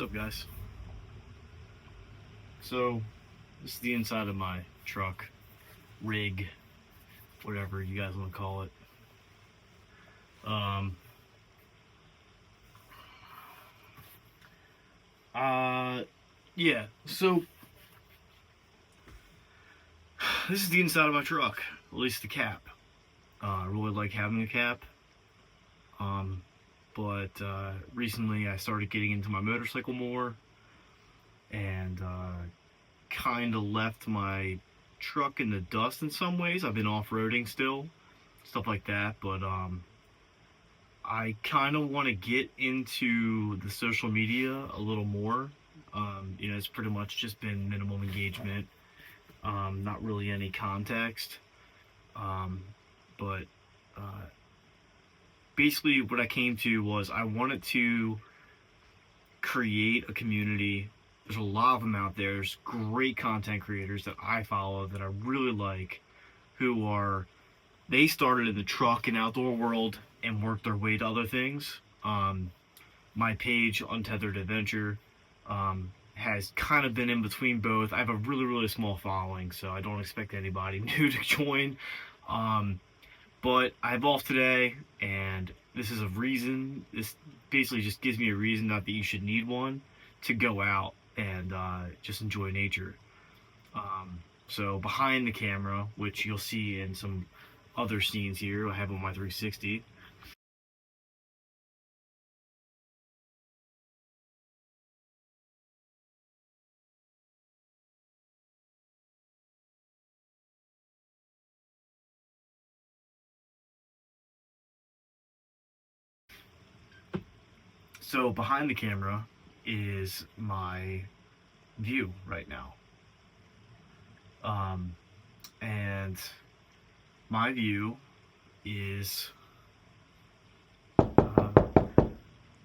What's up, guys? So, this is the inside of my truck, rig, whatever you guys want to call it. Yeah, so, this is the inside of my truck, at least the cap. I really like having a cap, but recently I started getting into my motorcycle more, and kind of left my truck in the dust in some ways. I've been off-roading still, stuff like that, but I kind of want to get into the social media a little more. It's pretty much just been minimum engagement, not really any context, but basically what I came to was I wanted to create a community. There's a lot of them out there. There's great content creators that I follow that I really like, they started in the truck and outdoor world and worked their way to other things. My page, Untethered Adventure, has kind of been in between both. I have a really, really small following, so I don't expect anybody new to join. But I have off today, and this is a reason. This basically just gives me a reason, not that you should need one, to go out and just enjoy nature. So behind the camera, which you'll see in some other scenes here, I have on my 360. So behind the camera is my view right now. And my view is...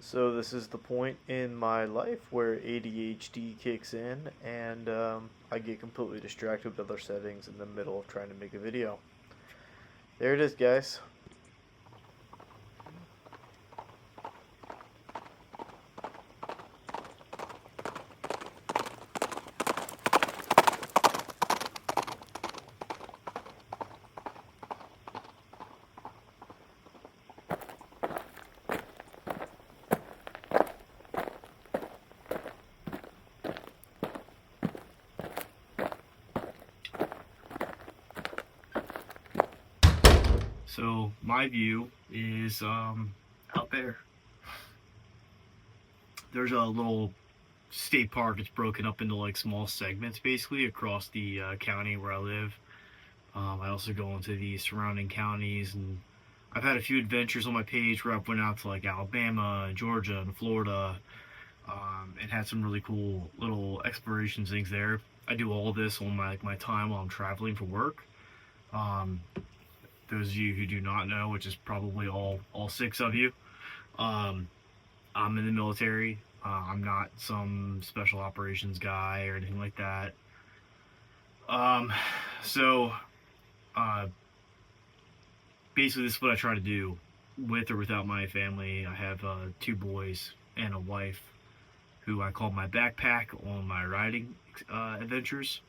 So this is the point in my life where ADHD kicks in and I get completely distracted with other settings in the middle of trying to make a video. There it is, guys. So my view is out there. There's a little state park. It's broken up into like small segments basically across the county where I live. I also go into the surrounding counties, and I've had a few adventures on my page where I've went out to like Alabama and Georgia and Florida, and had some really cool little exploration things there. I do all this on my time while I'm traveling for work. Those of you who do not know, which is probably all 6 of you, I'm in the military. I'm not some special operations guy or anything like that. So basically this is what I try to do with or without my family. I have 2 boys and a wife who I call my backpack on my riding adventures.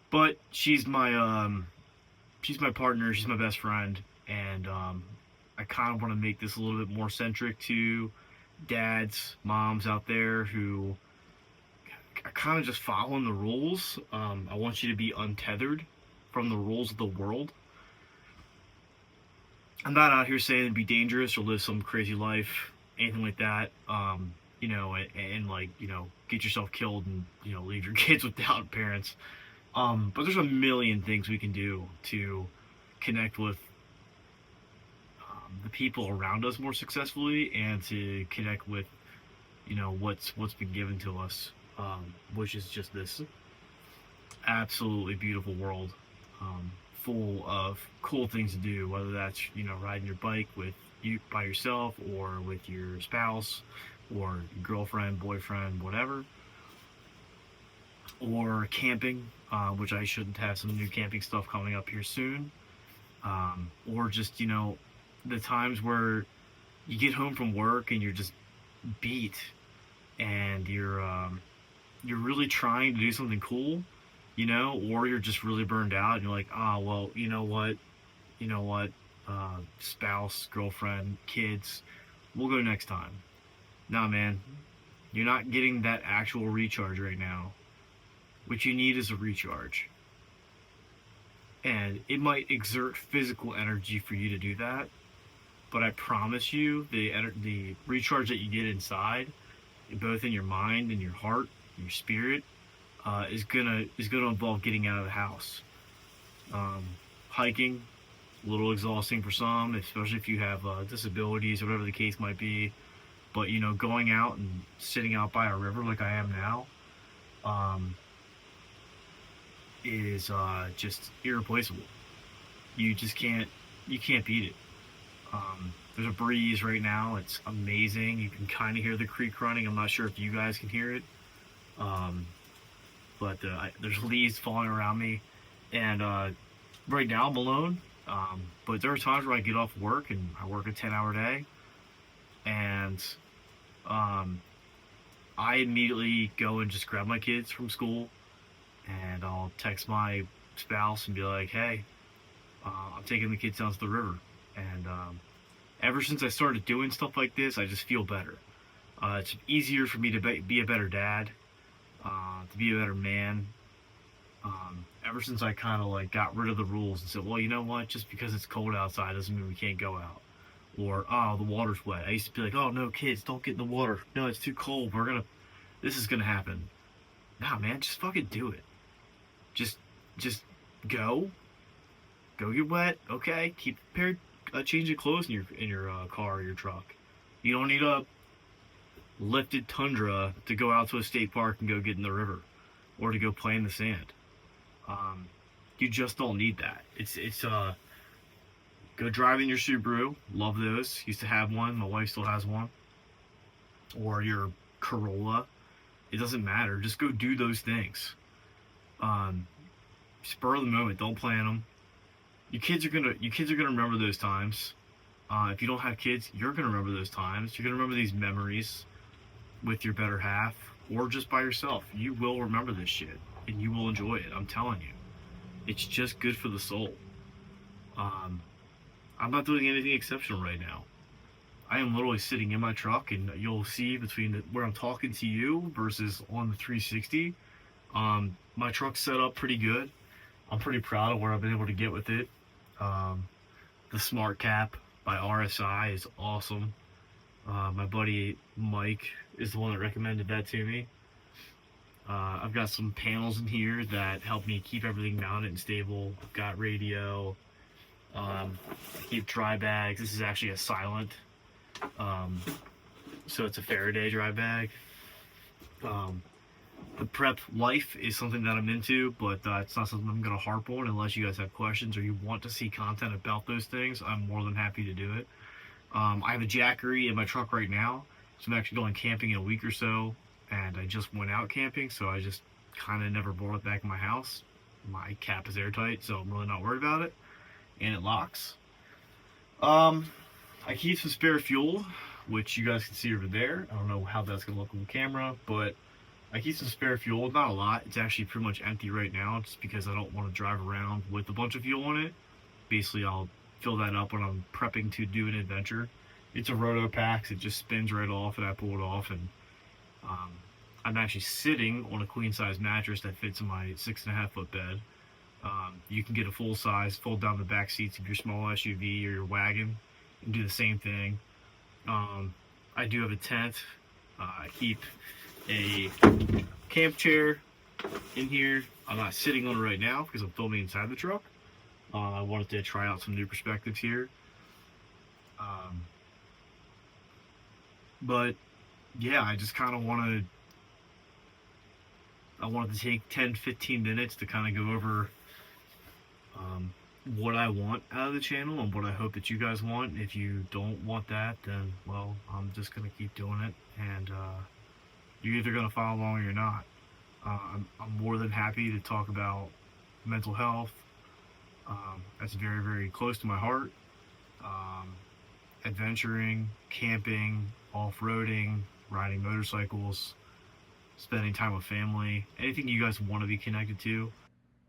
But she's my partner, she's my best friend, and I kind of want to make this a little bit more centric to dads, moms out there who are kind of just following the rules. I want you to be untethered from the rules of the world. I'm not out here saying to be dangerous or live some crazy life, anything like that, and get yourself killed and, leave your kids without parents. But there's a million things we can do to connect with the people around us more successfully, and to connect with, what's been given to us, which is just this absolutely beautiful world, full of cool things to do, whether that's, riding your bike by yourself, or with your spouse, or your girlfriend, boyfriend, whatever, or camping, which I shouldn't have some new camping stuff coming up here soon, or just, the times where you get home from work and you're just beat and you're really trying to do something cool, or you're just really burned out and you're like, well, you know what, spouse, girlfriend, kids, we'll go next time. Nah, man, you're not getting that actual recharge right now. What you need is a recharge. And it might exert physical energy for you to do that, but I promise you, the recharge that you get inside, both in your mind and your heart, your spirit, is gonna involve getting out of the house. Hiking, a little exhausting for some, especially if you have disabilities or whatever the case might be. But going out and sitting out by a river like I am now, is just irreplaceable. You can't beat it. There's a breeze right now. It's amazing. You can kind of hear the creek running. I'm not sure if you guys can hear it. But there's leaves falling around me. And right now I'm alone. But there are times where I get off work and I work a 10-hour day. And I immediately go and just grab my kids from school. And I'll text my spouse and be like, hey, I'm taking the kids down to the river. And ever since I started doing stuff like this, I just feel better. It's easier for me to be a better dad, to be a better man. Ever since I kind of got rid of the rules and said, well, you know what? Just because it's cold outside doesn't mean we can't go out. Or, oh, the water's wet. I used to be like, oh, no, kids, don't get in the water. No, it's too cold. This is gonna happen. Nah, man, just fucking do it. Just go. Go get wet. Okay, keep prepared. Change of clothes in your car or your truck. You don't need a lifted Tundra to go out to a state park and go get in the river, or to go play in the sand. You just don't need that. It's go drive in your Subaru. Love those. Used to have one. My wife still has one. Or your Corolla. It doesn't matter. Just go do those things. Spur of the moment. Don't plan them. Your kids are gonna remember those times. If you don't have kids, you're gonna remember those times. You're gonna remember these memories with your better half, or just by yourself. You will remember this shit, and you will enjoy it. I'm telling you, it's just good for the soul. I'm not doing anything exceptional right now. I am literally sitting in my truck, and you'll see between where I'm talking to you versus on the 360. My truck's set up pretty good. I'm pretty proud of where I've been able to get with it. The Smart Cap by RSI is awesome. My buddy Mike is the one that recommended that to me. I've got some panels in here that help me keep everything mounted and stable. I've got radio. I keep dry bags. This is actually a silent. So it's a Faraday dry bag. The prep life is something that I'm into, but it's not something I'm going to harp on unless you guys have questions or you want to see content about those things. I'm more than happy to do it. I have a Jackery in my truck right now, so I'm actually going camping in a week or so, and I just went out camping, so I just kind of never brought it back in my house. My cap is airtight, so I'm really not worried about it, and it locks. I keep some spare fuel, which you guys can see over there. I don't know how that's going to look on camera, but I keep some spare fuel. Not a lot. It's actually pretty much empty right now, just because I don't want to drive around with a bunch of fuel in it. Basically, I'll fill that up when I'm prepping to do an adventure. It's a roto pack, so it just spins right off, and I pull it off, and I'm actually sitting on a queen size mattress that fits in my 6.5 foot bed. You can get a full size, fold down the back seats of your small SUV or your wagon, and do the same thing. I do have a tent. I keep a camp chair in here. I'm not sitting on it right now because I'm filming inside the truck. I wanted to try out some new perspectives here. But yeah, I just kind of wanted to take 10-15 minutes to kind of go over what I want out of the channel and what I hope that you guys want. If you don't want that, then well, I'm just gonna keep doing it, and you're either gonna follow along or you're not. I'm more than happy to talk about mental health. That's very, very close to my heart. Adventuring, camping, off-roading, riding motorcycles, spending time with family, anything you guys want to be connected to.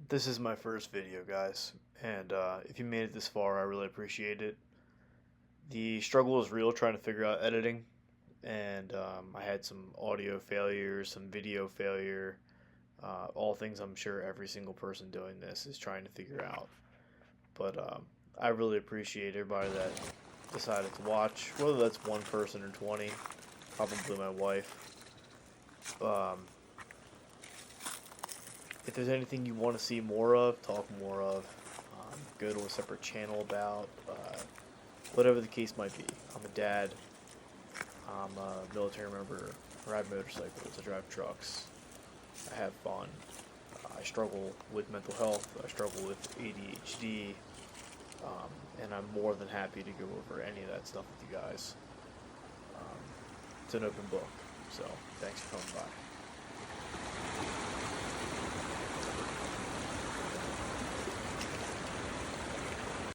This is my first video, guys, and if you made it this far, I really appreciate it. The struggle is real trying to figure out editing, and I had some audio failure, some video failure, all things I'm sure every single person doing this is trying to figure out. But I really appreciate everybody that decided to watch, whether that's one person or 20, probably my wife. If there's anything you want to see more of, talk more of, go to a separate channel about, whatever the case might be. I'm a dad, I'm a military member, I ride motorcycles, I drive trucks, I have fun, I struggle with mental health, I struggle with ADHD, and I'm more than happy to go over any of that stuff with you guys. It's an open book, so thanks for coming by.